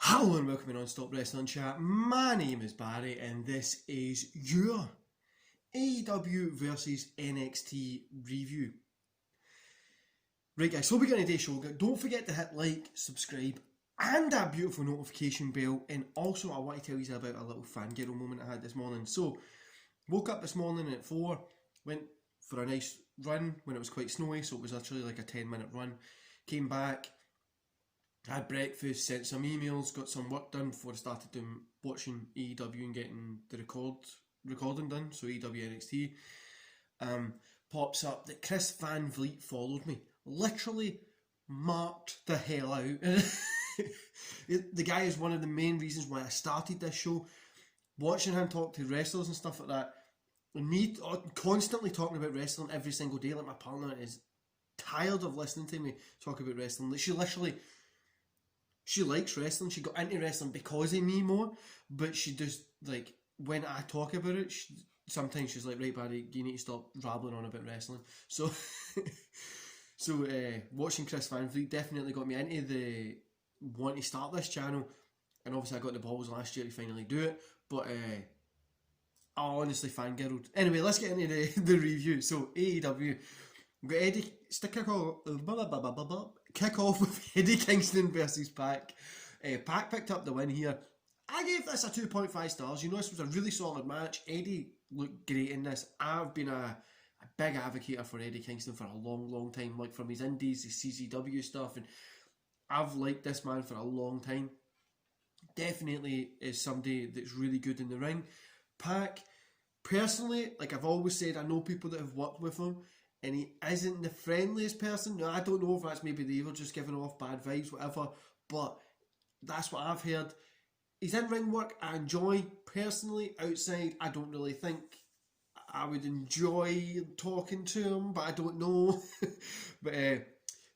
Hello and welcome to Non-Stop Wrestling Chat. My name is Barry and this is your AEW versus NXT review. Right guys, so we're going to do a show. Don't forget to hit like, subscribe and that beautiful notification bell. And also I want to tell you about a little fangirl moment I had this morning. So, woke up this morning at 4, went for a nice run when it was quite snowy, so it was actually like a 10-minute run. Came back, had breakfast, sent some emails, got some work done before I started watching AEW and getting the recording done, so AEW NXT. Pops up that Chris Van Vliet followed me. Literally marked the hell out. The guy is one of the main reasons why I started this show. Watching him talk to wrestlers and stuff like that, and me constantly talking about wrestling every single day, like my partner is tired of listening to me talk about wrestling. Like she likes wrestling, she got into wrestling because of me more, but she just, like, when I talk about it, sometimes she's like, right Barry, you need to stop rambling on about wrestling. So, watching Chris Van Vliet definitely got me into the want to start this channel, and obviously I got the balls last year to finally do it, but I honestly fangirled. Anyway, let's get into the review. So, AEW, we've got Eddie, kick off with Eddie Kingston versus Pac. Pac picked up the win here. I gave this a 2.5 stars. You know, this was a really solid match. Eddie looked great in this. I've been a big advocate for Eddie Kingston for a long time, like from his indies, his CZW stuff, and I've liked this man for a long time. Definitely is somebody that's really good in the ring. Pac, personally, like I've always said, I know people that have worked with him, and he isn't the friendliest person. Now, I don't know if that's maybe they were just giving off bad vibes, whatever, but that's what I've heard. His in-ring work I enjoy. Personally, outside, I don't really think I would enjoy talking to him, but I don't know. But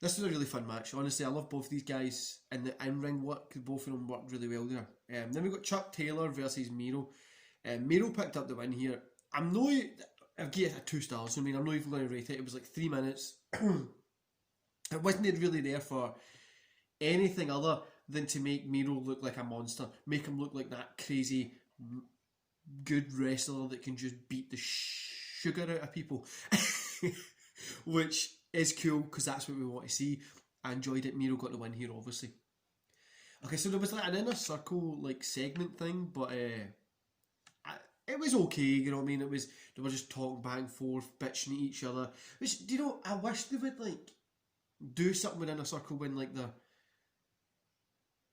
this was a really fun match. Honestly, I love both these guys, and the in-ring work, both of them worked really well there. Then we got Chuck Taylor versus Miro. Miro picked up the win here. I've given it a 2 stars. I mean, I'm not even going to rate it. It was like 3 minutes. It wasn't really there for anything other than to make Miro look like a monster. Make him look like that crazy, good wrestler that can just beat the sugar out of people. Which is cool, because that's what we want to see. I enjoyed it. Miro got the win here, obviously. Okay, so there was like an inner circle like segment thing, but it was okay, you know what I mean? They were just talking back and forth, bitching at each other. Which, do you know, I wish they would like do something within a circle when like they're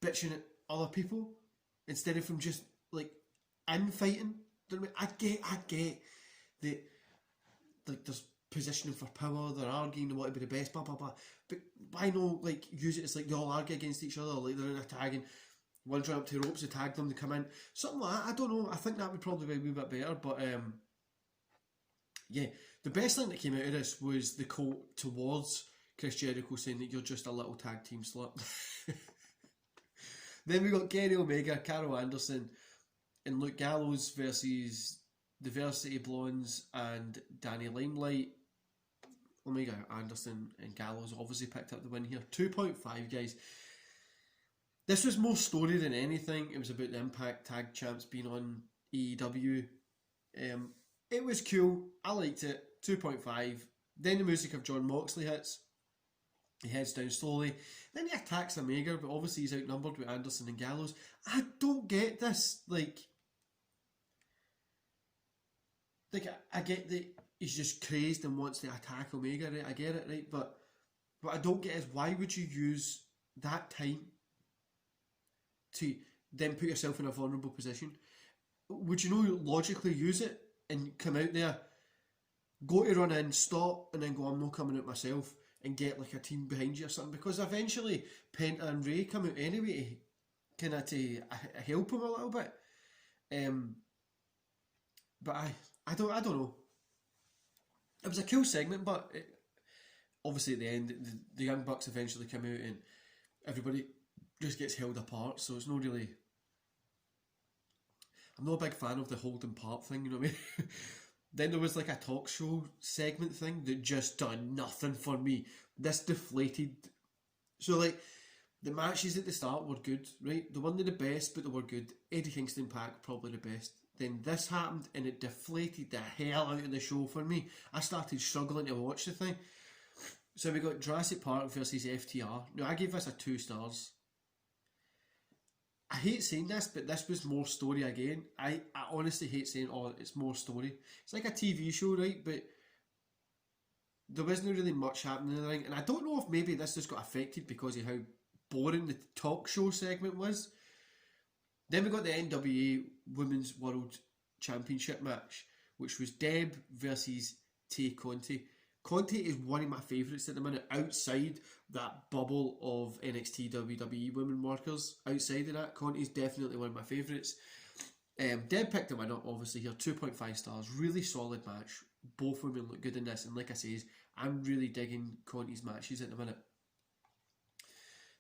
bitching at other people instead of from just like infighting. I get that like there's positioning for power, they're arguing, they want to be the best, blah blah blah. But why not like use it as like they all argue against each other, like they're in a tag and one's run up to the ropes to tag them to come in. Something like that. I don't know. I think that would probably be a wee bit better. But yeah, the best thing that came out of this was the quote towards Chris Jericho saying that you're just a little tag team slut. Then we got Kenny Omega, Carl Anderson, and Luke Gallows versus the Varsity Blondes and Danny Limelight. Omega, Anderson, and Gallows obviously picked up the win here. 2.5, guys. This was more story than anything. It was about the Impact Tag Champs being on AEW. It was cool. I liked it. 2.5. Then the music of John Moxley hits. He heads down slowly. Then he attacks Omega, but obviously he's outnumbered with Anderson and Gallows. I don't get this. Like I get that he's just crazed and wants to attack Omega, right? I get it, right? But what I don't get is, why would you use that time to then put yourself in a vulnerable position? Would you know, logically use it and come out there, go to run in, stop, and then go, I'm not coming out myself, and get like a team behind you or something? Because eventually Penta and Ray come out anyway to kind of to help him a little bit. But I don't know. It was a cool segment, but obviously at the end the Young Bucks eventually come out and everybody just gets held apart, so it's not really... I'm not a big fan of the holding part thing, you know what I mean? Then there was like a talk show segment thing that just done nothing for me. This deflated. So like, The matches at the start were good, right? They weren't the best, but they were good. Eddie Kingston Pac, probably the best. Then this happened and it deflated the hell out of the show for me. I started struggling to watch the thing. So we got Jurassic Park versus FTR. Now, I gave this a 2 stars. I hate saying this, but this was more story again. I honestly hate saying, oh, it's more story. It's like a TV show, right? But there wasn't really much happening in the ring. And I don't know if maybe this just got affected because of how boring the talk show segment was. Then we got the NWA Women's World Championship match, which was Deb versus Tay Conti. Conti is one of my favourites at the minute, outside that bubble of NXT WWE women workers. Outside of that, Conti is definitely one of my favourites. Deb picked the win up, obviously, here, 2.5 stars. Really solid match. Both women look good in this, and like I says, I'm really digging Conti's matches at the minute.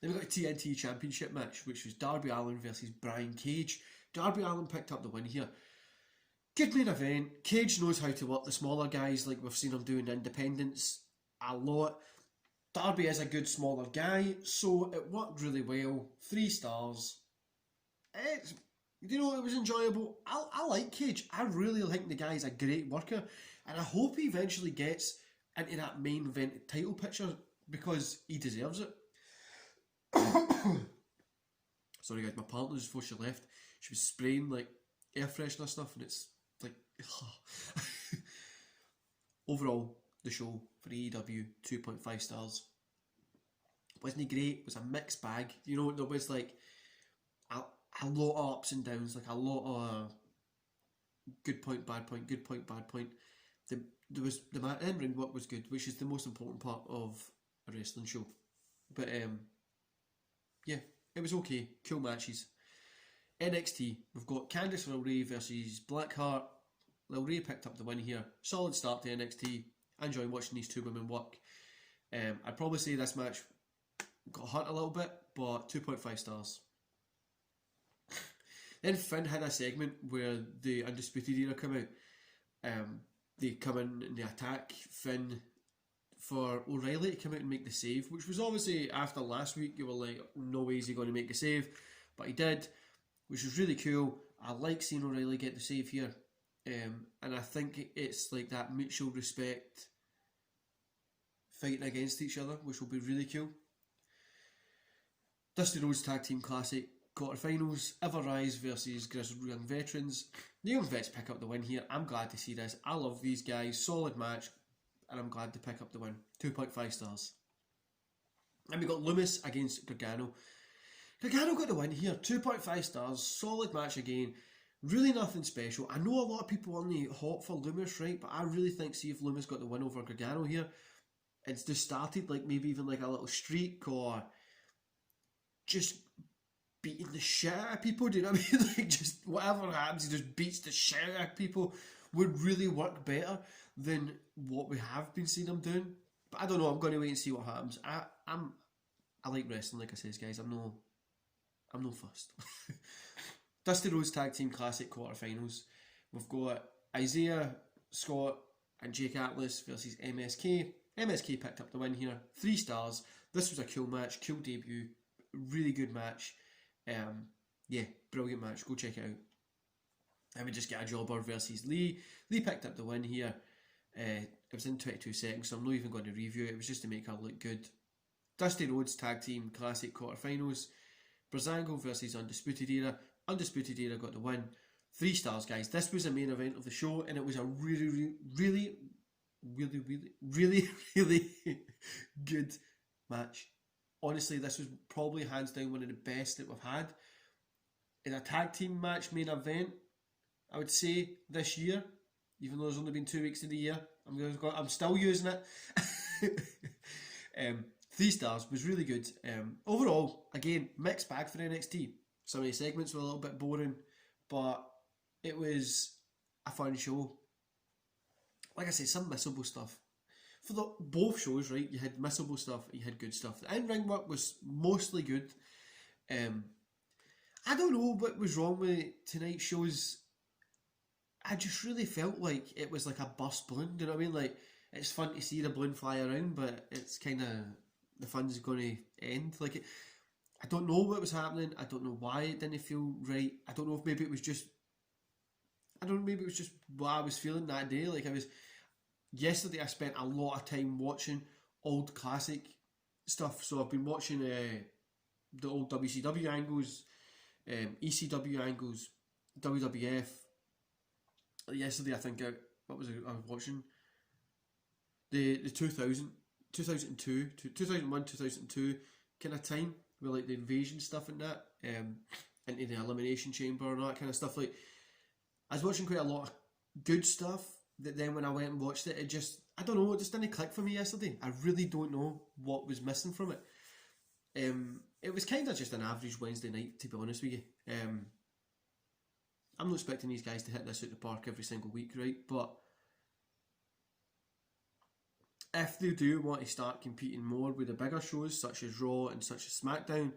Then we got a TNT Championship match, which was Darby Allin versus Brian Cage. Darby Allin picked up the win here. Good main event. Cage knows how to work the smaller guys, like we've seen him doing Independence a lot. Darby is a good smaller guy, so it worked really well. 3 stars. It was enjoyable. I like Cage. I really think the guy's a great worker, and I hope he eventually gets into that main event title picture because he deserves it. Sorry guys, my partner just before she left, she was spraying like air freshener stuff, and it's like overall the show for AEW 2.5 stars. Wasn't great. It was a mixed bag. You know, there was like a lot of ups and downs, like a lot of good point, bad point, good point, bad point. The end ring work was good, which is the most important part of a wrestling show. But yeah, it was okay. Cool matches. NXT, we've got Candice LeRae versus Blackheart. LeRae picked up the win here. Solid start to NXT. I enjoy watching these two women work. I'd probably say this match got hurt a little bit, but 2.5 stars. Then Finn had a segment where the Undisputed Era come out. They come in and they attack Finn for O'Reilly to come out and make the save, which was obviously after last week you were like, no way is he going to make a save, but he did, which was really cool. I like seeing O'Reilly get the save here, and I think it's like that mutual respect fighting against each other, which will be really cool. Dusty Rhodes Tag Team Classic quarterfinals, Ever Rise versus Grizzled Young Veterans. The Young Vets pick up the win here. I'm glad to see this. I love these guys. Solid match, and I'm glad to pick up the win. 2.5 stars. And we got Loomis against Gargano. Gargano got the win here. 2.5 stars. Solid match again. Really nothing special. I know a lot of people aren't hot for Loomis, right? But I really think, see if Loomis got the win over Gargano here, it's just started like maybe even like a little streak or just beating the shit out of people, do you know what I mean? Like just whatever happens, he just beats the shit out of people, would really work better than what we have been seeing him doing. But I don't know, I'm going to wait and see what happens. I like wrestling, like I says, guys. I'm no fussed. Dusty Rhodes Tag Team Classic quarterfinals. We've got Isaiah Scott and Jake Atlas versus MSK. MSK picked up the win here. 3 stars. This was a cool match, cool debut, really good match. Yeah, brilliant match. Go check it out. And we just get a jobber versus Lee. Lee picked up the win here. It was in 22 seconds, so I'm not even going to review it. It was just to make her look good. Dusty Rhodes Tag Team Classic quarterfinals. Breezango versus Undisputed Era. Undisputed Era got the win. 3 stars, guys. This was the main event of the show, and it was a really good match. Honestly, this was probably hands down one of the best that we've had in a tag team match main event, I would say, this year. Even though there's only been 2 weeks of the year, I'm still using it. 3 stars, was really good. Overall, again, mixed bag for NXT. Some of the segments were a little bit boring, but it was a fun show. Like I say, some missable stuff. For both shows, right, you had missable stuff, you had good stuff. The in-ring work was mostly good. I don't know what was wrong with tonight's shows. I just really felt like it was like a burst balloon, do you know what I mean? Like, it's fun to see the balloon fly around, but it's kind of, the fun's going to end. Like, I don't know what was happening. I don't know why it didn't feel right. I don't know if maybe it was just, I don't know, maybe it was just what I was feeling that day. Like yesterday I spent a lot of time watching old classic stuff. So I've been watching the old WCW angles, ECW angles, WWF. Yesterday I think I was watching? The 2002, 2001, 2002 kind of time with like the invasion stuff and that, into the elimination chamber and all that kind of stuff. Like, I was watching quite a lot of good stuff that then when I went and watched it, it just, I don't know, it just didn't click for me yesterday. I really don't know what was missing from it. It was kind of just an average Wednesday night, to be honest with you. I'm not expecting these guys to hit this out the park every single week, right? But if they do want to start competing more with the bigger shows such as Raw and such as SmackDown,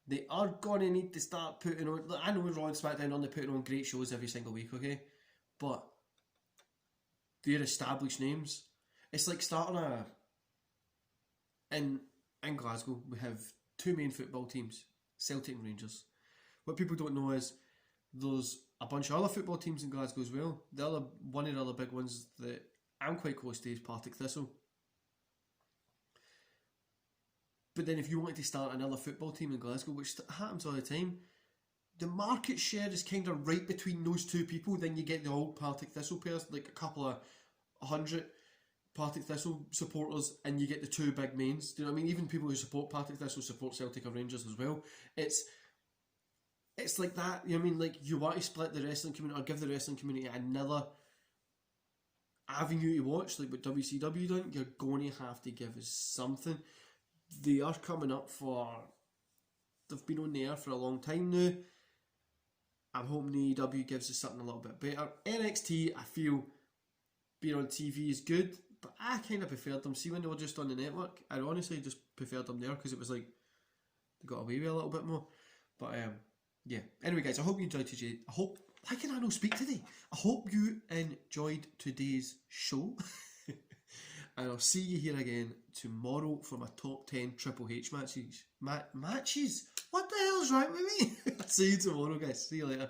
they are going to need to start putting on... I know Raw and SmackDown are only putting on great shows every single week, okay? But they're established names. It's like starting a... In Glasgow, we have two main football teams, Celtic and Rangers. What people don't know is there's a bunch of other football teams in Glasgow as well. One of the other big ones that I'm quite close to is Partick Thistle. But then if you wanted to start another football team in Glasgow, which happens all the time, the market share is kind of right between those two people. Then you get the old Partick Thistle players, like a couple of 100 Partick Thistle supporters, and you get the two big mains. Do you know what I mean? Even people who support Partick Thistle support Celtic or Rangers as well. It's like that, you know what I mean? Like, you want to split the wrestling community or give the wrestling community another avenue to watch, like what WCW done. You're going to have to give us something. They are coming up for... They've been on the air for a long time now. I'm hoping AEW gives us something a little bit better. NXT, I feel, being on TV is good, but I kind of preferred them. See, when they were just on the network, I honestly just preferred them there because it was like they got away with a little bit more. But yeah. Anyway, guys, I hope you enjoyed today. Why can I not speak today? I hope you enjoyed today's show. And I'll see you here again tomorrow for my top 10 Triple H matches. Matches? What the hell's wrong with me? I'll see you tomorrow, guys. See you later.